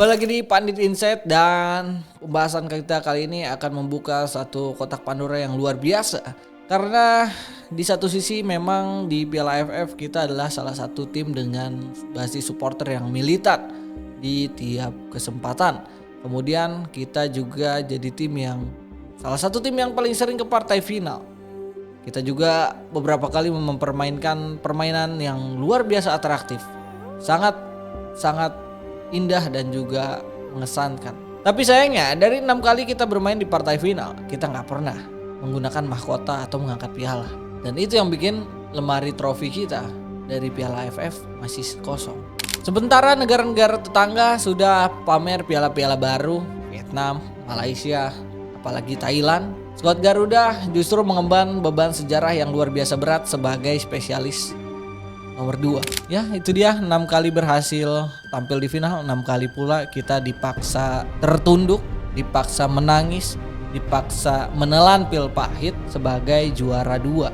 Kembali lagi di Pandit Insight dan pembahasan kita kali ini akan membuka satu kotak Pandora yang luar biasa. Karena di satu sisi memang di Piala AFF kita adalah salah satu tim dengan basis supporter yang militan di tiap kesempatan. Kemudian kita juga jadi tim yang salah satu tim yang paling sering ke partai final. Kita juga beberapa kali mempermainkan permainan yang luar biasa atraktif. Sangat indah dan juga mengesankan. Tapi sayangnya dari 6 kali kita bermain di partai final, kita nggak pernah menggunakan mahkota atau mengangkat piala. Dan itu yang bikin lemari trofi kita dari Piala AFF masih kosong. Sementara negara-negara tetangga sudah pamer piala-piala baru, Vietnam, Malaysia, apalagi Thailand. Skuad Garuda justru mengemban beban sejarah yang luar biasa berat sebagai spesialis nomor 2. Ya, itu dia 6 kali berhasil tampil di final, 6 kali pula kita dipaksa tertunduk, dipaksa menangis, dipaksa menelan pil pahit sebagai juara 2.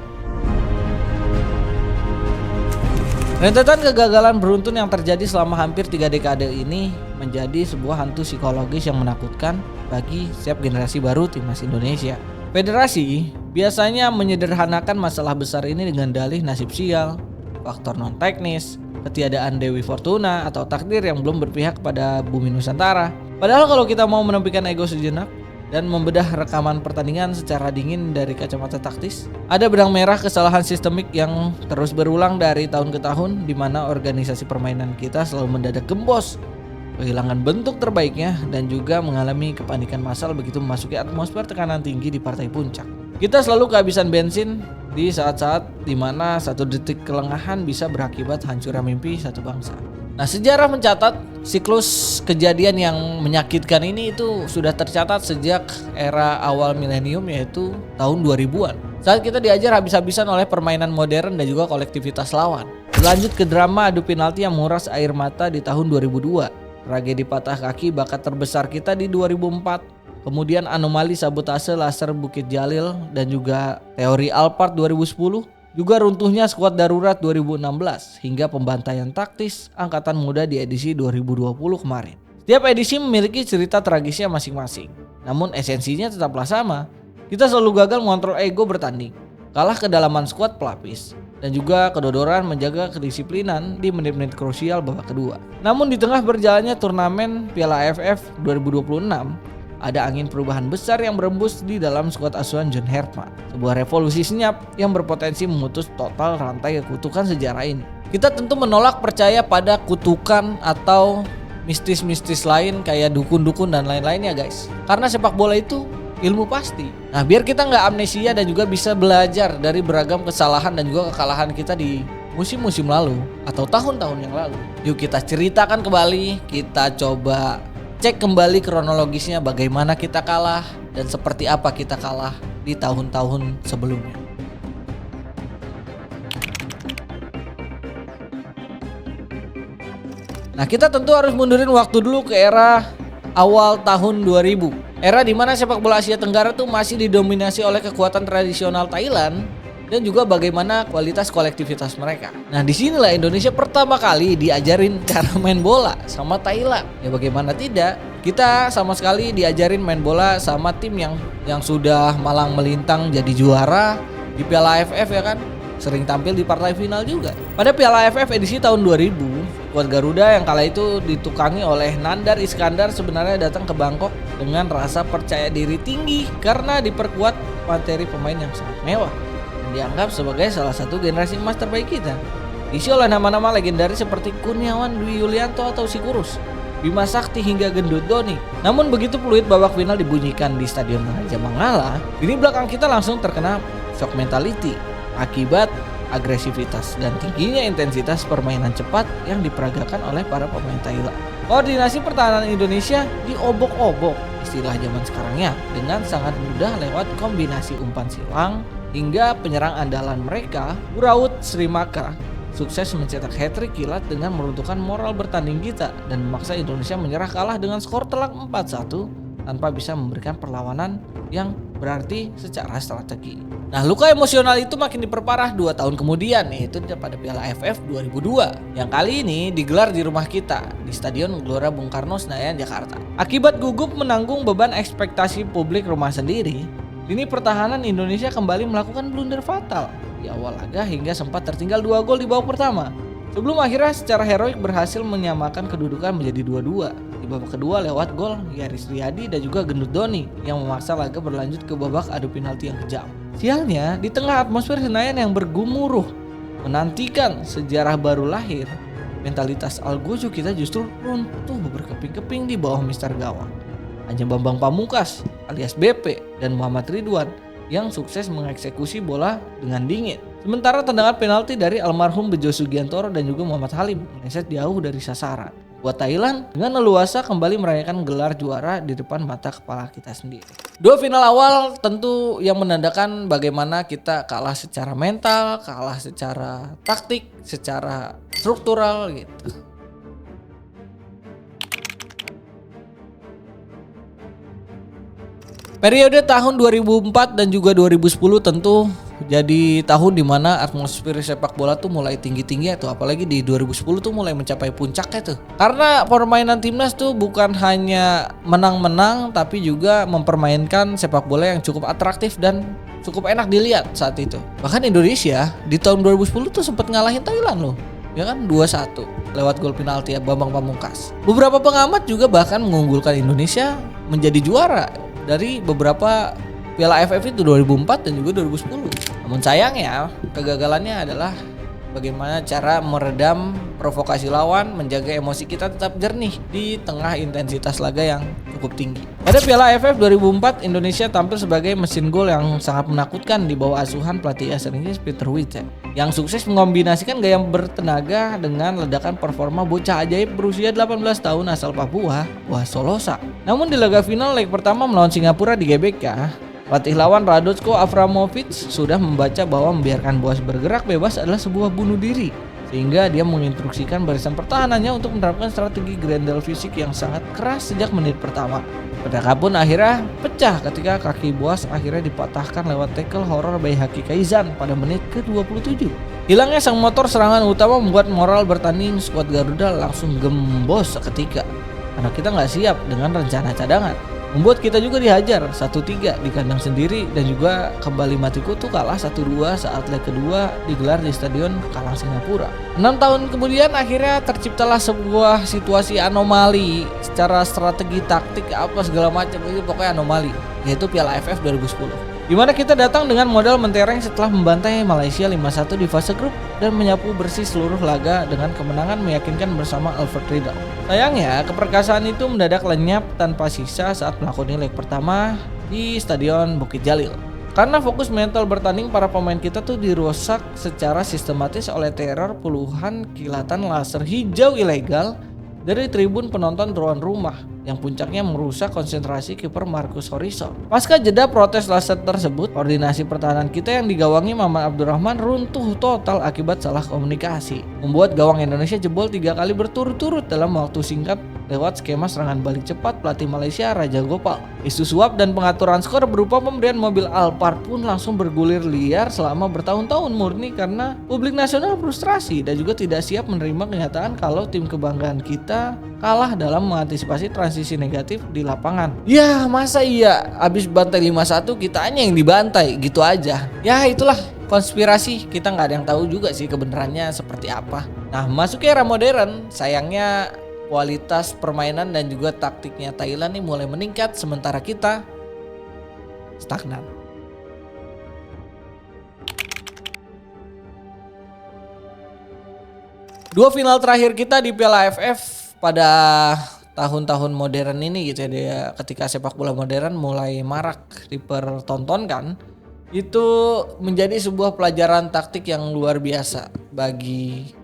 Rentetan kegagalan beruntun yang terjadi selama hampir 3 dekade ini menjadi sebuah hantu psikologis yang menakutkan bagi setiap generasi baru timnas Indonesia. Federasi biasanya menyederhanakan masalah besar ini dengan dalih nasib sial, faktor non teknis, ketiadaan Dewi Fortuna atau takdir yang belum berpihak pada bumi Nusantara. Padahal kalau kita mau menepikan ego sejenak dan membedah rekaman pertandingan secara dingin dari kacamata taktis, ada benang merah kesalahan sistemik yang terus berulang dari tahun ke tahun, di mana organisasi permainan kita selalu mendadak gembos, kehilangan bentuk terbaiknya, dan juga mengalami kepanikan massal begitu memasuki atmosfer tekanan tinggi di partai puncak. Kita selalu kehabisan bensin di saat-saat dimana satu detik kelengahan bisa berakibat hancurnya mimpi satu bangsa. Nah, sejarah mencatat siklus kejadian yang menyakitkan ini itu sudah tercatat sejak era awal milenium, yaitu tahun 2000-an. Saat kita diajar habis-habisan oleh permainan modern dan juga kolektivitas lawan. Berlanjut ke drama adu penalti yang menguras air mata di tahun 2002. Tragedi patah kaki bakat terbesar kita di 2004. Kemudian anomali sabotase laser Bukit Jalil dan juga teori Alphard 2010, juga runtuhnya skuad darurat 2016 hingga pembantaian taktis angkatan muda di edisi 2020 kemarin. Setiap edisi memiliki cerita tragisnya masing-masing, namun esensinya tetaplah sama. Kita selalu gagal mengontrol ego bertanding, kalah kedalaman skuad pelapis, dan juga kedodoran menjaga kedisiplinan di menit-menit krusial babak kedua. Namun di tengah berjalannya turnamen Piala AFF 2026, ada angin perubahan besar yang berembus di dalam skuad asuhan John Herman. Sebuah revolusi senyap yang berpotensi memutus total rantai kekutukan sejarah ini. Kita tentu menolak percaya pada kutukan atau mistis-mistis lain kayak dukun-dukun dan lain-lain ya guys. Karena sepak bola itu ilmu pasti. Nah, biar kita nggak amnesia dan juga bisa belajar dari beragam kesalahan dan juga kekalahan kita di musim-musim lalu atau tahun-tahun yang lalu. Yuk kita ceritakan kembali, kita coba cek kembali kronologisnya bagaimana kita kalah dan seperti apa kita kalah di tahun-tahun sebelumnya. Nah, kita tentu harus mundurin waktu dulu ke era awal tahun 2000. Era di mana sepak bola Asia Tenggara tuh masih didominasi oleh kekuatan tradisional Thailand dan juga bagaimana kualitas kolektivitas mereka. Nah, disinilah Indonesia pertama kali diajarin cara main bola sama Thailand. Ya bagaimana tidak, kita sama sekali diajarin main bola sama tim yang sudah malang melintang jadi juara di Piala AFF ya kan. Sering tampil di partai final juga. Pada Piala AFF edisi tahun 2000, skuad Garuda yang kala itu ditukangi oleh Nandar Iskandar sebenarnya datang ke Bangkok dengan rasa percaya diri tinggi karena diperkuat materi pemain yang sangat mewah. Dianggap sebagai salah satu generasi emas terbaik kita. Diisi oleh nama-nama legendaris seperti Kurniawan Dwi Yulianto atau Sikurus, Bima Sakti hingga Gendut Doni. Namun begitu peluit babak final dibunyikan di Stadion Raja Mangala, lini belakang kita langsung terkena shock mentality akibat agresivitas dan tingginya intensitas permainan cepat yang diperagakan oleh para pemain Thailand. Koordinasi pertahanan Indonesia diobok-obok, istilah zaman sekarangnya, dengan sangat mudah lewat kombinasi umpan silang hingga penyerang andalan mereka, Buraut Srimaka, sukses mencetak hat-trick kilat dengan meruntuhkan moral bertanding kita dan memaksa Indonesia menyerah kalah dengan skor telak 4-1 tanpa bisa memberikan perlawanan yang berarti secara strategi. Nah, luka emosional itu makin diperparah 2 tahun kemudian, yaitu pada Piala AFF 2002 yang kali ini digelar di rumah kita di Stadion Gelora Bung Karno Senayan, Jakarta. Akibat gugup menanggung beban ekspektasi publik rumah sendiri, lini pertahanan Indonesia kembali melakukan blunder fatal di awal laga hingga sempat tertinggal 2 gol di babak pertama. Sebelum akhirnya secara heroik berhasil menyamakan kedudukan menjadi 2-2 di babak kedua lewat gol Yaris Riyadi dan juga Gendut Doni yang memaksa laga berlanjut ke babak adu penalti yang kejam. Sialnya, di tengah atmosfer Senayan yang bergumuruh menantikan sejarah baru lahir, mentalitas Algojo kita justru runtuh berkeping-keping di bawah Mister Gawang. Hanya Bambang Pamungkas alias BP dan Muhammad Ridwan yang sukses mengeksekusi bola dengan dingin. Sementara tendangan penalti dari almarhum Bejo Sugiantoro dan juga Muhammad Halim meleset jauh dari sasaran. Buat Thailand dengan leluasa kembali merayakan gelar juara di depan mata kepala kita sendiri. 2 final awal tentu yang menandakan bagaimana kita kalah secara mental, kalah secara taktik, secara struktural gitu. Periode tahun 2004 dan juga 2010 tentu jadi tahun dimana atmosfer sepak bola tuh mulai tinggi-tinggi tuh, apalagi di 2010 tuh mulai mencapai puncaknya tuh. Karena permainan timnas tuh bukan hanya menang-menang tapi juga mempermainkan sepak bola yang cukup atraktif dan cukup enak dilihat saat itu. Bahkan Indonesia di tahun 2010 tuh sempat ngalahin Thailand loh. Ya kan 2-1 lewat gol penalti ya Bambang Pamungkas. Beberapa pengamat juga bahkan mengunggulkan Indonesia menjadi juara dari beberapa Piala AFF itu 2004 dan juga 2010. Namun sayangnya kegagalannya adalah bagaimana cara meredam provokasi lawan, menjaga emosi kita tetap jernih di tengah intensitas laga yang cukup tinggi. Pada Piala AFF 2004, Indonesia tampil sebagai mesin gol yang sangat menakutkan di bawah asuhan pelatih asal Inggris Peter Witze yang sukses mengombinasikan gaya bertenaga dengan ledakan performa bocah ajaib berusia 18 tahun asal Papua, Solosa. Namun di laga final leg pertama melawan Singapura di GBK, pelatih lawan Radojko Avramovic sudah membaca bahwa membiarkan Boas bergerak bebas adalah sebuah bunuh diri, sehingga dia menginstruksikan barisan pertahanannya untuk menerapkan strategi Grendel fisik yang sangat keras sejak menit pertama. Pedaka pun akhirnya pecah ketika kaki Boas akhirnya dipatahkan lewat tackle horor Baihaki Kaizan pada menit ke-27. Hilangnya sang motor serangan utama membuat moral bertanding skuad Garuda langsung gembos seketika, karena kita nggak siap dengan rencana cadangan. Membuat kita juga dihajar 1-3 di kandang sendiri dan juga kembali mati kutu kalah 1-2 saat leg kedua digelar di Stadion Kalang Singapura. 6 tahun kemudian akhirnya terciptalah sebuah situasi anomali secara strategi taktik apa segala macam, itu pokoknya anomali, yaitu Piala AFF 2010. Di mana kita datang dengan modal mentereng setelah membantai Malaysia 5-1 di fase grup dan menyapu bersih seluruh laga dengan kemenangan meyakinkan bersama Alfred Riedel. Sayangnya, keperkasaan itu mendadak lenyap tanpa sisa saat melakoni leg pertama di Stadion Bukit Jalil. Karena fokus mental bertanding para pemain kita tuh dirusak secara sistematis oleh teror puluhan kilatan laser hijau ilegal dari tribun penonton tuan rumah yang puncaknya merusak konsentrasi kiper Marcus Horizon. Pasca jeda protes laser tersebut, koordinasi pertahanan kita yang digawangi Maman Abdurrahman runtuh total akibat salah komunikasi, membuat gawang Indonesia jebol 3 kali berturut-turut dalam waktu singkat lewat skema serangan balik cepat pelatih Malaysia Raja Gopal. Isu suap dan pengaturan skor berupa pemberian mobil Alphard pun langsung bergulir liar selama bertahun-tahun murni karena publik nasional frustrasi dan juga tidak siap menerima kenyataan kalau tim kebanggaan kita kalah dalam mengantisipasi transisi negatif di lapangan. Ya masa iya abis bantai 5-1 kitanya yang dibantai gitu aja. Ya itulah konspirasi, kita nggak ada yang tahu juga sih kebenarannya seperti apa. Nah masuk era modern, sayangnya kualitas permainan dan juga taktiknya Thailand nih mulai meningkat sementara kita stagnan. Dua final terakhir kita di Piala AFF pada tahun-tahun modern ini gitu ya, ketika sepak bola modern mulai marak dipertontonkan, itu menjadi sebuah pelajaran taktik yang luar biasa bagi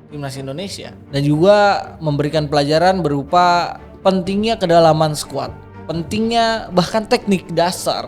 timnas Indonesia dan juga memberikan pelajaran berupa pentingnya kedalaman skuad, pentingnya bahkan teknik dasar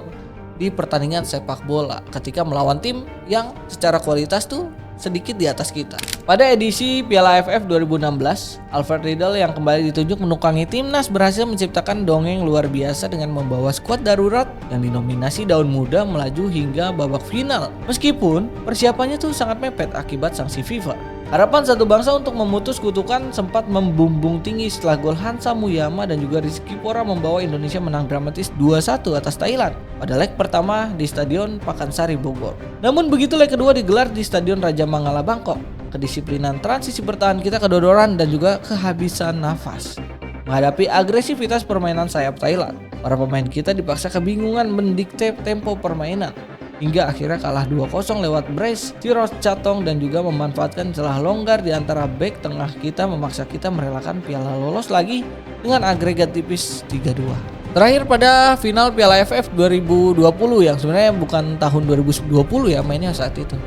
di pertandingan sepak bola ketika melawan tim yang secara kualitas tuh sedikit di atas kita. Pada edisi Piala AFF 2016, Alfred Riedel yang kembali ditunjuk menukangi timnas berhasil menciptakan dongeng luar biasa dengan membawa skuad darurat yang dinominasi daun muda melaju hingga babak final. Meskipun persiapannya tuh sangat mepet akibat sanksi FIFA. Harapan satu bangsa untuk memutus kutukan sempat membumbung tinggi setelah gol Hansa Muyama dan juga Rizky Pora membawa Indonesia menang dramatis 2-1 atas Thailand pada leg pertama di Stadion Pakansari Bogor. Namun begitu leg kedua digelar di Stadion Raja Mangala Bangkok, kedisiplinan transisi bertahan kita kedodoran dan juga kehabisan nafas. Menghadapi agresivitas permainan sayap Thailand, para pemain kita dipaksa kebingungan mendikte tempo permainan. Hingga akhirnya kalah 2-0 lewat brace Tiros Chatong dan juga memanfaatkan celah longgar di antara bek tengah kita memaksa kita merelakan piala lolos lagi dengan agregat tipis 3-2. Terakhir pada final Piala AFF 2020 yang sebenarnya bukan tahun 2020 ya mainnya saat itu.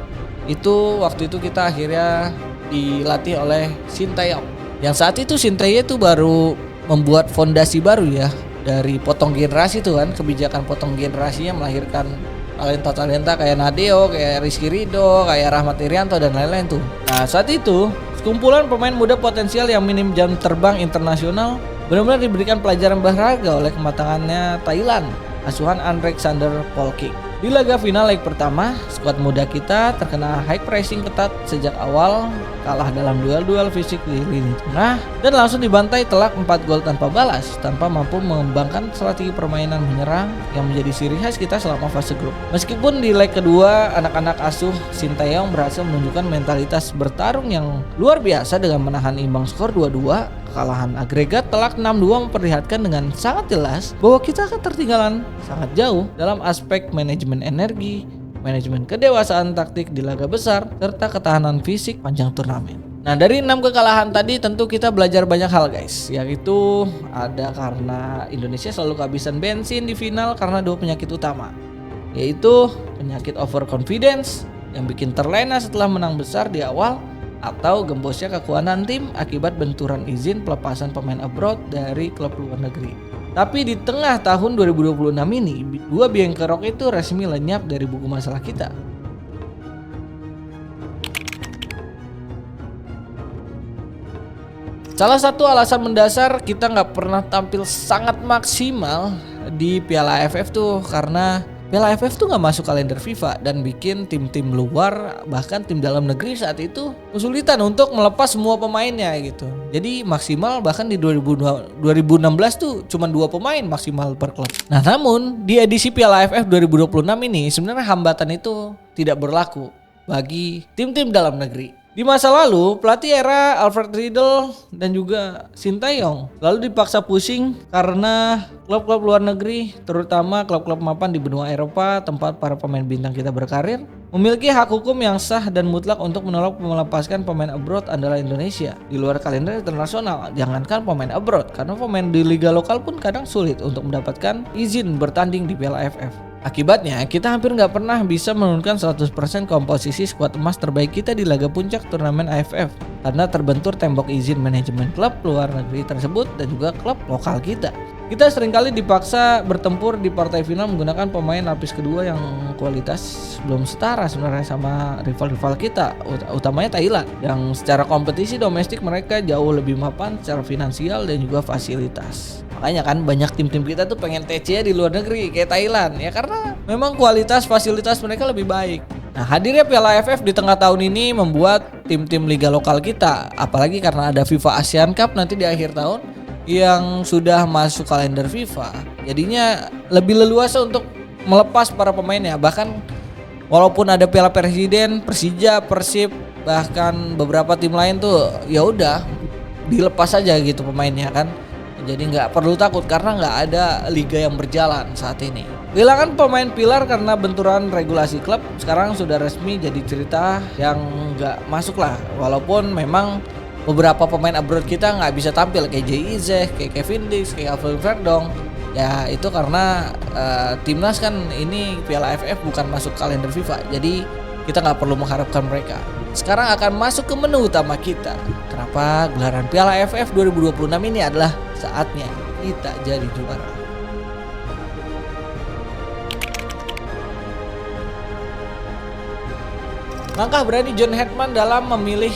Waktu itu kita akhirnya dilatih oleh Sintayong. Yang saat itu Sintayong itu baru membuat fondasi baru ya dari potong generasi tuh kan, kebijakan potong generasinya melahirkan talenta-talenta kayak Nadeo, kayak Rizky Ridho, kayak Rahmat Irianto dan lain-lain tuh. Nah saat itu sekumpulan pemain muda potensial yang minim jam terbang internasional benar-benar diberikan pelajaran berharga oleh kematangannya Thailand, asuhan Alexander Polking. Di laga final leg pertama, skuad muda kita terkena high pressing ketat sejak awal, kalah dalam duel-duel fisik di lini tengah dan langsung dibantai telak 4 gol tanpa balas tanpa mampu mengembangkan strategi permainan menyerang yang menjadi ciri khas kita selama fase grup. Meskipun di leg kedua anak-anak asuh Sintayong berhasil menunjukkan mentalitas bertarung yang luar biasa dengan menahan imbang skor 2-2. Kekalahan agregat telak 6-2 memperlihatkan dengan sangat jelas bahwa kita ketertinggalan sangat jauh dalam aspek manajemen energi, manajemen kedewasaan taktik di laga besar, serta ketahanan fisik panjang turnamen. Nah dari 6 kekalahan tadi tentu kita belajar banyak hal guys, yaitu ada karena Indonesia selalu kehabisan bensin di final karena 2 penyakit utama, yaitu penyakit overconfidence yang bikin terlena setelah menang besar di awal, atau gembosnya kekuatan tim akibat benturan izin pelepasan pemain abroad dari klub luar negeri. Tapi di tengah tahun 2026 ini, 2 biang kerok itu resmi lenyap dari buku masalah kita. Salah satu alasan mendasar kita nggak pernah tampil sangat maksimal di Piala AFF tuh karena Piala AFF tuh nggak masuk kalender FIFA dan bikin tim-tim luar bahkan tim dalam negeri saat itu kesulitan untuk melepas semua pemainnya gitu. Jadi maksimal bahkan di 2016 tuh cuma 2 pemain maksimal per klub. Nah namun di edisi Piala AFF 2026 ini sebenarnya hambatan itu tidak berlaku bagi tim-tim dalam negeri. Di masa lalu, pelatih era Alfred Riedel dan juga Sintayong lalu dipaksa pusing karena klub-klub luar negeri, terutama klub-klub mapan di benua Eropa tempat para pemain bintang kita berkarir, memiliki hak hukum yang sah dan mutlak untuk menolak melepaskan pemain abroad andalan Indonesia di luar kalender internasional. Jangankan pemain abroad, karena pemain di liga lokal pun kadang sulit untuk mendapatkan izin bertanding di Piala AFF. Akibatnya kita hampir nggak pernah bisa menurunkan 100% komposisi skuad emas terbaik kita di laga puncak turnamen AFF karena terbentur tembok izin manajemen klub luar negeri tersebut dan juga klub lokal kita. Kita seringkali dipaksa bertempur di partai final menggunakan pemain lapis kedua yang kualitas belum setara sebenarnya sama rival-rival kita, utamanya Thailand yang secara kompetisi domestik mereka jauh lebih mapan secara finansial dan juga fasilitas. Makanya kan banyak tim-tim kita tuh pengen TC di luar negeri kayak Thailand ya karena memang kualitas fasilitas mereka lebih baik. Nah hadirnya Piala AFF di tengah tahun ini membuat tim-tim liga lokal kita, apalagi karena ada FIFA Asian Cup nanti di akhir tahun yang sudah masuk kalender FIFA, jadinya lebih leluasa untuk melepas para pemainnya. Bahkan walaupun ada Piala Presiden, Persija, Persib, bahkan beberapa tim lain tuh ya udah dilepas aja gitu pemainnya kan. Jadi nggak perlu takut karena nggak ada liga yang berjalan saat ini. Kehilangan pemain pilar karena benturan regulasi klub sekarang sudah resmi jadi cerita yang nggak masuk lah. Walaupun memang beberapa pemain abroad kita nggak bisa tampil kayak Jay Izeh, kayak Kevin Dix, kayak Alvin Verdong. Ya itu karena timnas kan ini Piala AFF bukan masuk kalender FIFA. Jadi kita nggak perlu mengharapkan mereka. Sekarang akan masuk ke menu utama kita. Kenapa gelaran Piala AFF 2026 ini adalah saatnya kita jadi juara. Langkah berani John Herdman dalam memilih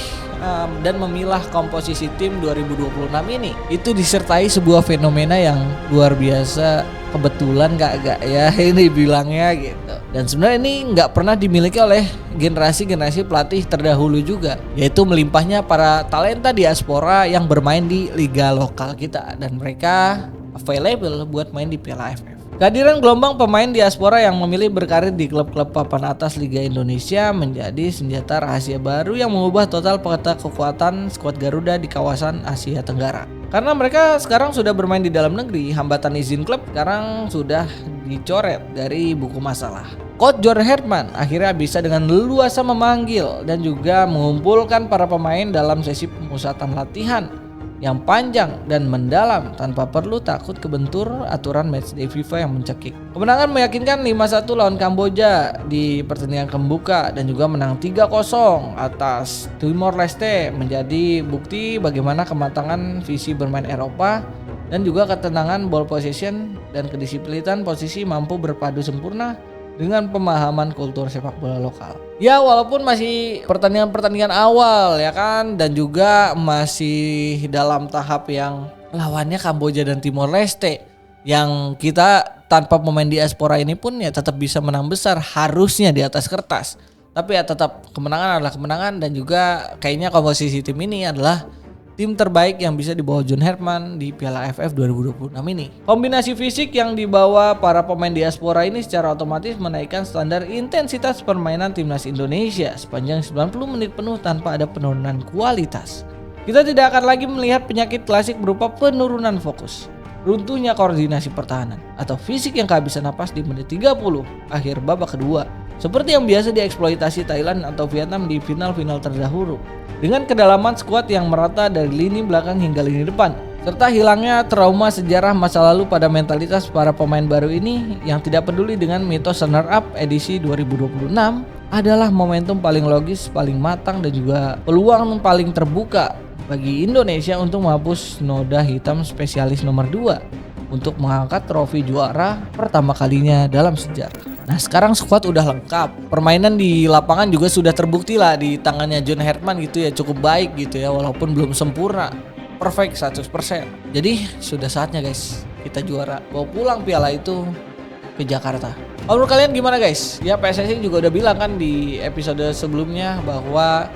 dan memilah komposisi tim 2026 ini itu disertai sebuah fenomena yang luar biasa, kebetulan gak ya ini bilangnya gitu. Dan sebenarnya ini nggak pernah dimiliki oleh generasi-generasi pelatih terdahulu juga, yaitu melimpahnya para talenta diaspora yang bermain di liga lokal kita dan mereka available buat main di Piala AFF. Kehadiran gelombang pemain diaspora yang memilih berkarir di klub-klub papan atas Liga Indonesia menjadi senjata rahasia baru yang mengubah total peta kekuatan skuad Garuda di kawasan Asia Tenggara. Karena mereka sekarang sudah bermain di dalam negeri, hambatan izin klub sekarang sudah dicoret dari buku masalah. Coach John Herdman akhirnya bisa dengan leluasa memanggil dan juga mengumpulkan para pemain dalam sesi pemusatan latihan yang panjang dan mendalam tanpa perlu takut kebentur aturan matchday FIFA yang mencekik. Kemenangan meyakinkan 5-1 lawan Kamboja di pertandingan pembuka dan juga menang 3-0 atas Timor Leste menjadi bukti bagaimana kematangan visi bermain Eropa dan juga ketenangan ball possession dan kedisiplinan posisi mampu berpadu sempurna dengan pemahaman kultur sepak bola lokal. Ya walaupun masih pertandingan awal ya kan, dan juga masih dalam tahap yang lawannya Kamboja dan Timor Leste, yang kita tanpa pemain diaspora ini pun ya tetap bisa menang besar harusnya di atas kertas. Tapi ya tetap kemenangan adalah kemenangan, dan juga kayaknya komposisi tim ini adalah tim terbaik yang bisa dibawa John Herdman di Piala AFF 2026 ini. Kombinasi fisik yang dibawa para pemain diaspora ini secara otomatis menaikkan standar intensitas permainan timnas Indonesia sepanjang 90 menit penuh tanpa ada penurunan kualitas. Kita tidak akan lagi melihat penyakit klasik berupa penurunan fokus, runtuhnya koordinasi pertahanan, atau fisik yang kehabisan napas di menit 30 akhir babak kedua, seperti yang biasa dieksploitasi Thailand atau Vietnam di final-final terdahulu. Dengan kedalaman skuad yang merata dari lini belakang hingga lini depan, serta hilangnya trauma sejarah masa lalu pada mentalitas para pemain baru ini yang tidak peduli dengan mitos runner up edisi 2026, adalah momentum paling logis, paling matang, dan juga peluang paling terbuka bagi Indonesia untuk menghapus noda hitam spesialis nomor 2 untuk mengangkat trofi juara pertama kalinya dalam sejarah. Nah sekarang skuad udah lengkap, permainan di lapangan juga sudah terbukti lah di tangannya John Herdman gitu ya, cukup baik gitu ya, walaupun belum sempurna perfect 100%. Jadi sudah saatnya guys kita juara, bawa pulang piala itu ke Jakarta. Menurut kalian gimana guys? Ya PSSI juga udah bilang kan di episode sebelumnya bahwa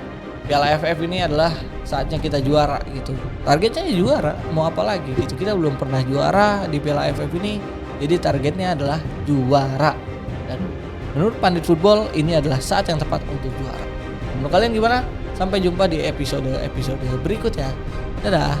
Piala AFF ini adalah saatnya kita juara gitu. Targetnya ya juara, mau apa lagi gitu. Kita belum pernah juara di Piala AFF ini, jadi targetnya adalah juara. Dan menurut Pandit Football ini adalah saat yang tepat untuk juara. Menurut kalian gimana? Sampai jumpa di episode berikutnya. Dadah.